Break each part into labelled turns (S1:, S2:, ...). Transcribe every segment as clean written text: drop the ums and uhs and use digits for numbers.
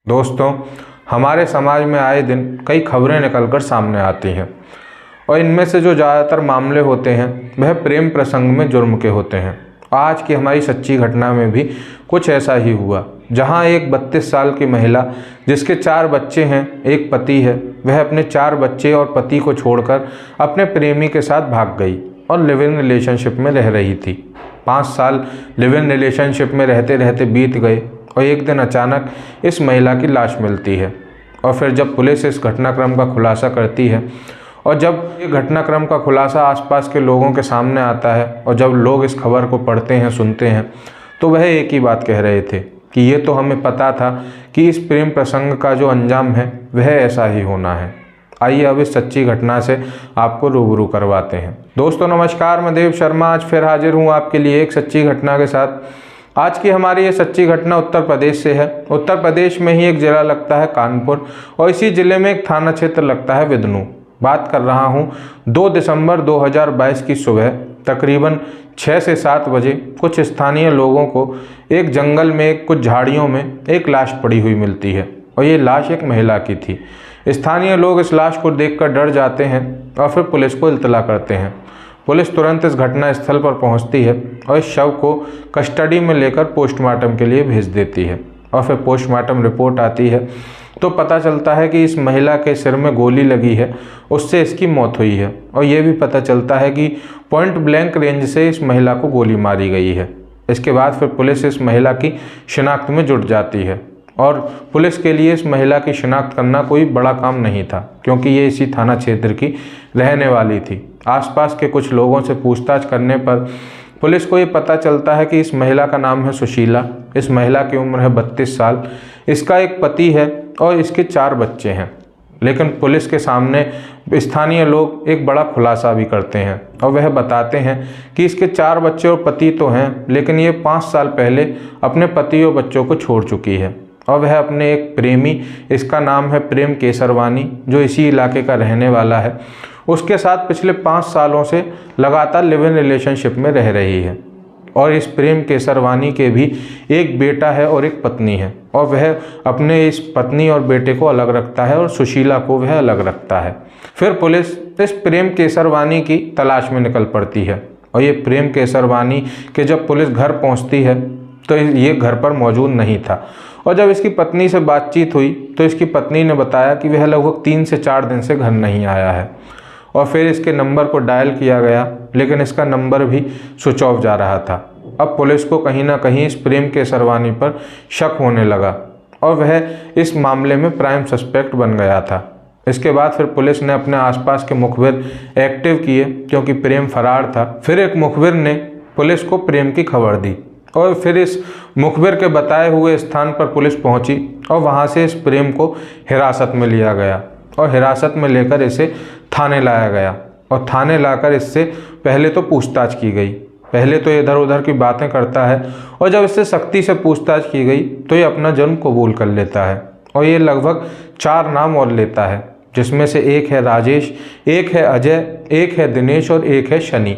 S1: दोस्तों, हमारे समाज में आए दिन कई खबरें निकलकर सामने आती हैं और इनमें से जो ज़्यादातर मामले होते हैं वह प्रेम प्रसंग में जुर्म के होते हैं। आज की हमारी सच्ची घटना में भी कुछ ऐसा ही हुआ, जहां एक 32 साल की महिला जिसके 4 बच्चे हैं, एक पति है, वह अपने 4 बच्चे और पति को छोड़कर अपने प्रेमी के साथ भाग गई और लिव इन रिलेशनशिप में रह रही थी। 5 साल लिव इन रिलेशनशिप में रहते रहते बीत गए और एक दिन अचानक इस महिला की लाश मिलती है। और फिर जब पुलिस इस घटनाक्रम का खुलासा करती है और जब ये घटनाक्रम का खुलासा आसपास के लोगों के सामने आता है और जब लोग इस खबर को पढ़ते हैं, सुनते हैं, तो वह एक ही बात कह रहे थे कि ये तो हमें पता था कि इस प्रेम प्रसंग का जो अंजाम है वह ऐसा ही होना है। आइए अब इस सच्ची घटना से आपको रूबरू करवाते हैं। दोस्तों नमस्कार, मैं देव शर्मा आज फिर हाजिर हूँ आपके लिए एक सच्ची घटना के साथ। आज की हमारी ये सच्ची घटना उत्तर प्रदेश से है। उत्तर प्रदेश में ही एक ज़िला लगता है कानपुर और इसी ज़िले में एक थाना क्षेत्र लगता है विदनू। बात कर रहा हूँ 2 दिसंबर 2022 की सुबह तकरीबन 6 से 7 बजे कुछ स्थानीय लोगों को एक जंगल में कुछ झाड़ियों में एक लाश पड़ी हुई मिलती है और ये लाश एक महिला की थी। स्थानीय लोग इस लाश को देखकर डर जाते हैं और फिर पुलिस को इत्तला करते हैं। पुलिस तुरंत इस घटना स्थल पर पहुंचती है और इस शव को कस्टडी में लेकर पोस्टमार्टम के लिए भेज देती है। और फिर पोस्टमार्टम रिपोर्ट आती है तो पता चलता है कि इस महिला के सिर में गोली लगी है, उससे इसकी मौत हुई है। और ये भी पता चलता है कि पॉइंट ब्लैंक रेंज से इस महिला को गोली मारी गई है। इसके बाद फिर पुलिस इस महिला की शिनाख्त में जुट जाती है और पुलिस के लिए इस महिला की शिनाख्त करना कोई बड़ा काम नहीं था, क्योंकि ये इसी थाना क्षेत्र की रहने वाली थी। आसपास के कुछ लोगों से पूछताछ करने पर पुलिस को ये पता चलता है कि इस महिला का नाम है सुशीला। इस महिला की उम्र है 32 साल। इसका एक पति है और इसके 4 बच्चे हैं। लेकिन पुलिस के सामने स्थानीय लोग एक बड़ा खुलासा भी करते हैं और वह बताते हैं कि इसके 4 बच्चे और पति तो हैं, लेकिन ये 5 साल पहले अपने पति और बच्चों को छोड़ चुकी है और वह अपने एक प्रेमी, इसका नाम है प्रेम केसरवानी, जो इसी इलाके का रहने वाला है, उसके साथ पिछले 5 सालों से लगातार लिव इन रिलेशनशिप में रह रही है। और इस प्रेम केसरवानी के भी एक बेटा है और एक पत्नी है और वह अपने इस पत्नी और बेटे को अलग रखता है और सुशीला को वह अलग रखता है। फिर पुलिस इस प्रेम केसरवानी की तलाश में निकल पड़ती है और ये प्रेम केसरवानी के जब पुलिस घर पहुंचती है तो ये घर पर मौजूद नहीं था। और जब इसकी पत्नी से बातचीत हुई तो इसकी पत्नी ने बताया कि वह लगभग 3 से 4 दिन से घर नहीं आया है। और फिर इसके नंबर को डायल किया गया, लेकिन इसका नंबर भी स्विच ऑफ जा रहा था। अब पुलिस को कहीं ना कहीं इस प्रेम केसरवानी पर शक होने लगा और वह इस मामले में प्राइम सस्पेक्ट बन गया था। इसके बाद फिर पुलिस ने अपने आसपास के मुखबिर एक्टिव किए, क्योंकि प्रेम फरार था। फिर एक मुखबिर ने पुलिस को प्रेम की खबर दी और फिर इस मुखबिर के बताए हुए स्थान पर पुलिस पहुंची और वहां से इस प्रेम को हिरासत में लिया गया और हिरासत में लेकर इसे थाने लाया गया। और थाने लाकर इससे पहले तो पूछताछ की गई। पहले तो इधर उधर की बातें करता है और जब इससे सख्ती से पूछताछ की गई तो ये अपना जुर्म कबूल कर लेता है और ये लगभग 4 नाम और लेता है, जिसमें से एक है राजेश, एक है अजय, एक है दिनेश और एक है शनि।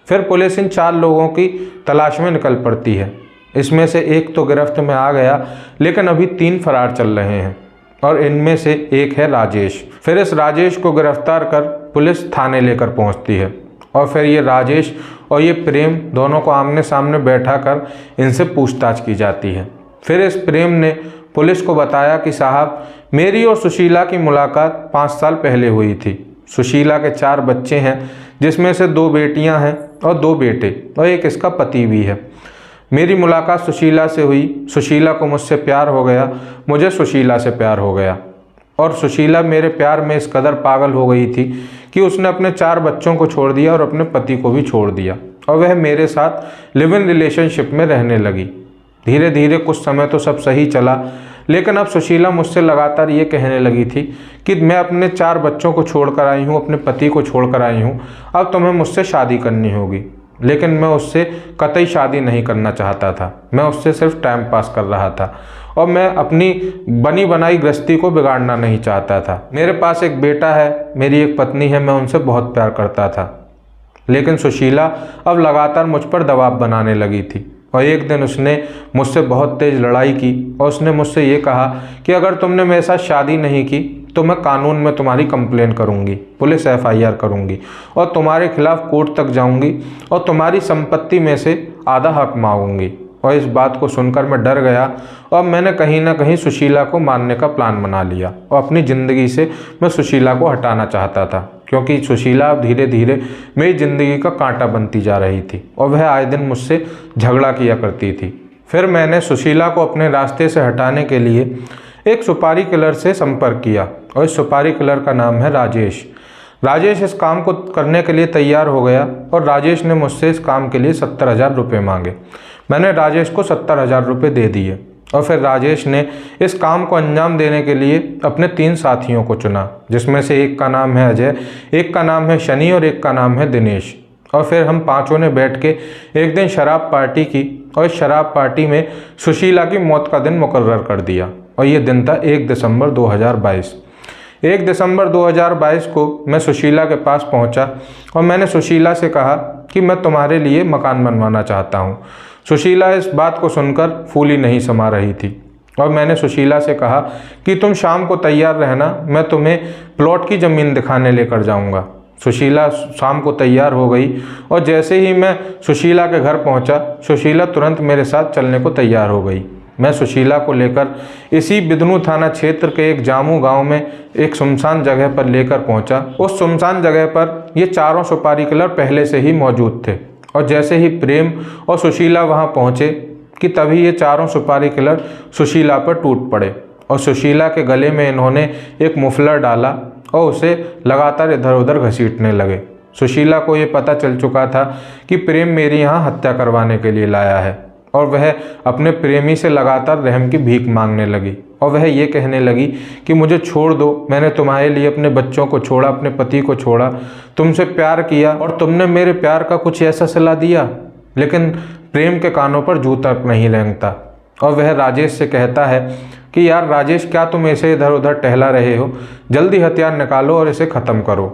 S1: फिर पुलिस इन 4 लोगों की तलाश में निकल पड़ती है। इसमें से एक तो गिरफ्त में आ गया, लेकिन अभी 3 फरार चल रहे हैं और इनमें से एक है राजेश। फिर इस राजेश को गिरफ्तार कर पुलिस थाने लेकर पहुंचती है और फिर ये राजेश और ये प्रेम दोनों को आमने सामने बैठा कर इनसे पूछताछ की जाती है। फिर इस प्रेम ने पुलिस को बताया कि साहब, मेरी और सुशीला की मुलाकात 5 साल पहले हुई थी। सुशीला के 4 बच्चे हैं, जिसमें से 2 बेटियां हैं और 2 बेटे और एक इसका पति भी है। मेरी मुलाकात सुशीला से हुई, सुशीला को मुझसे प्यार हो गया, मुझे सुशीला से प्यार हो गया और सुशीला मेरे प्यार में इस कदर पागल हो गई थी कि उसने अपने 4 बच्चों को छोड़ दिया और अपने पति को भी छोड़ दिया और वह मेरे साथ लिव इन रिलेशनशिप में रहने लगी। धीरे धीरे कुछ समय तो सब सही चला, लेकिन अब सुशीला मुझसे लगातार ये कहने लगी थी कि मैं अपने 4 बच्चों को छोड़कर आई हूँ, अपने पति को छोड़कर आई हूँ, अब तुम्हें मुझसे शादी करनी होगी। लेकिन मैं उससे कतई शादी नहीं करना चाहता था। मैं उससे सिर्फ टाइम पास कर रहा था और मैं अपनी बनी बनाई गृहस्थी को बिगाड़ना नहीं चाहता था। मेरे पास एक बेटा है, मेरी एक पत्नी है, मैं उनसे बहुत प्यार करता था। लेकिन सुशीला अब लगातार मुझ पर दबाव बनाने लगी थी और एक दिन उसने मुझसे बहुत तेज़ लड़ाई की और उसने मुझसे ये कहा कि अगर तुमने मेरे साथ शादी नहीं की तो मैं कानून में तुम्हारी कंप्लेन करूंगी, पुलिस FIR करूंगी और तुम्हारे खिलाफ कोर्ट तक जाऊंगी और तुम्हारी संपत्ति में से आधा हक मांगूंगी। और इस बात को सुनकर मैं डर गया और मैंने कहीं ना कहीं सुशीला को मारने का प्लान बना लिया और अपनी ज़िंदगी से मैं सुशीला को हटाना चाहता था, क्योंकि सुशीला धीरे धीरे मेरी ज़िंदगी का कांटा बनती जा रही थी और वह आए दिन मुझसे झगड़ा किया करती थी। फिर मैंने सुशीला को अपने रास्ते से हटाने के लिए एक सुपारी किलर से संपर्क किया और इस सुपारी किलर का नाम है राजेश। राजेश इस काम को करने के लिए तैयार हो गया और राजेश ने मुझसे इस काम के लिए 70,000 रुपये मांगे। मैंने राजेश को 70,000 रुपये दे दिए और फिर राजेश ने इस काम को अंजाम देने के लिए अपने 3 साथियों को चुना, जिसमें से एक का नाम है अजय, एक का नाम है शनि और एक का नाम है दिनेश। और फिर हम पांचों ने बैठ के एक दिन शराब पार्टी की और इस शराब पार्टी में सुशीला की मौत का दिन मुकर्रर कर दिया और ये दिन था 1 दिसंबर 2022। 1 दिसंबर 2022 को मैं सुशीला के पास पहुंचा और मैंने सुशीला से कहा कि मैं तुम्हारे लिए मकान बनवाना चाहता हूं। सुशीला इस बात को सुनकर फूली नहीं समा रही थी और मैंने सुशीला से कहा कि तुम शाम को तैयार रहना, मैं तुम्हें प्लॉट की ज़मीन दिखाने लेकर जाऊंगा। सुशीला शाम को तैयार हो गई और जैसे ही मैं सुशीला के घर पहुंचा, सुशीला तुरंत मेरे साथ चलने को तैयार हो गई। मैं सुशीला को लेकर इसी बिदनू थाना क्षेत्र के एक जामू गांव में एक सुनसान जगह पर लेकर पहुंचा। उस सुनसान जगह पर ये चारों सुपारी किलर पहले से ही मौजूद थे और जैसे ही प्रेम और सुशीला वहां पहुंचे कि तभी ये चारों सुपारी किलर सुशीला पर टूट पड़े और सुशीला के गले में इन्होंने एक मुफलर डाला और उसे लगातार इधर उधर घसीटने लगे। सुशीला को ये पता चल चुका था कि प्रेम मेरी यहाँ हत्या करवाने के लिए लाया है और वह अपने प्रेमी से लगातार रहम की भीख मांगने लगी और वह ये कहने लगी कि मुझे छोड़ दो, मैंने तुम्हारे लिए अपने बच्चों को छोड़ा, अपने पति को छोड़ा, तुमसे प्यार किया और तुमने मेरे प्यार का कुछ ऐसा सिला दिया। लेकिन प्रेम के कानों पर जू तक नहीं रेंगता और वह राजेश से कहता है कि यार राजेश, क्या तुम ऐसे इधर उधर टहला रहे हो, जल्दी हथियार निकालो और इसे ख़त्म करो।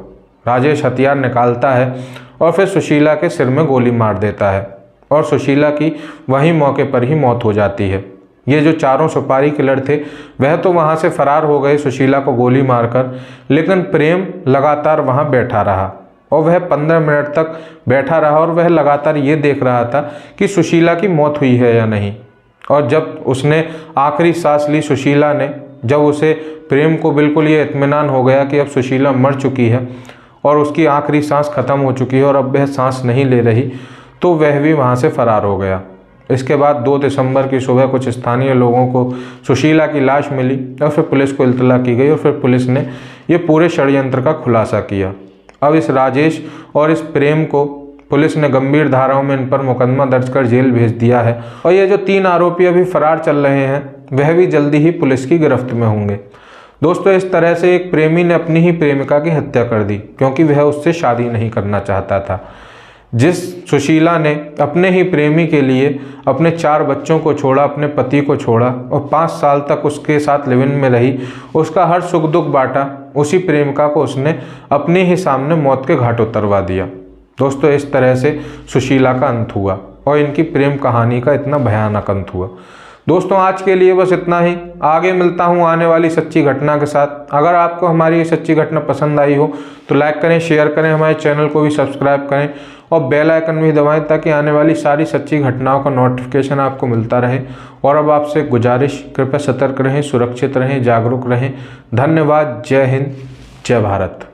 S1: राजेश हथियार निकालता है और फिर सुशीला के सिर में गोली मार देता है और सुशीला की वहीं मौके पर ही मौत हो जाती है। ये जो चारों सुपारी किलर थे वह तो वहाँ से फरार हो गए सुशीला को गोली मारकर, लेकिन प्रेम लगातार वहाँ बैठा रहा और वह 15 मिनट तक बैठा रहा और वह लगातार ये देख रहा था कि सुशीला की मौत हुई है या नहीं। और जब उसने आखिरी सांस ली सुशीला ने, जब उसे प्रेम को बिल्कुल ये इत्मीनान हो गया कि अब सुशीला मर चुकी है और उसकी आखिरी सांस खत्म हो चुकी है और अब वह सांस नहीं ले रही, तो वह भी वहाँ से फरार हो गया। इसके बाद 2 दिसंबर की सुबह कुछ स्थानीय लोगों को सुशीला की लाश मिली और फिर पुलिस को इत्तला की गई और फिर पुलिस ने ये पूरे षड्यंत्र का खुलासा किया। अब इस राजेश और इस प्रेम को पुलिस ने गंभीर धाराओं में इन पर मुकदमा दर्ज कर जेल भेज दिया है और ये जो 3 आरोपी अभी फरार चल रहे हैं वह भी जल्दी ही पुलिस की गिरफ्त में होंगे। दोस्तों, इस तरह से एक प्रेमी ने अपनी ही प्रेमिका की हत्या कर दी क्योंकि वह उससे शादी नहीं करना चाहता था। जिस सुशीला ने अपने ही प्रेमी के लिए अपने 4 बच्चों को छोड़ा, अपने पति को छोड़ा और 5 साल तक उसके साथ लिव इन में रही, उसका हर सुख दुख बांटा, उसी प्रेमिका को उसने अपने ही सामने मौत के घाट उतरवा दिया। दोस्तों, इस तरह से सुशीला का अंत हुआ और इनकी प्रेम कहानी का इतना भयानक अंत हुआ। दोस्तों, आज के लिए बस इतना ही। आगे मिलता हूँ आने वाली सच्ची घटना के साथ। अगर आपको हमारी ये सच्ची घटना पसंद आई हो तो लाइक करें, शेयर करें, हमारे चैनल को भी सब्सक्राइब करें और बेल आइकन भी दबाएं ताकि आने वाली सारी सच्ची घटनाओं का नोटिफिकेशन आपको मिलता रहे। और अब आपसे गुजारिश, कृपया सतर्क रहें, सुरक्षित रहें, जागरूक रहें। धन्यवाद। जय हिंद, जय भारत।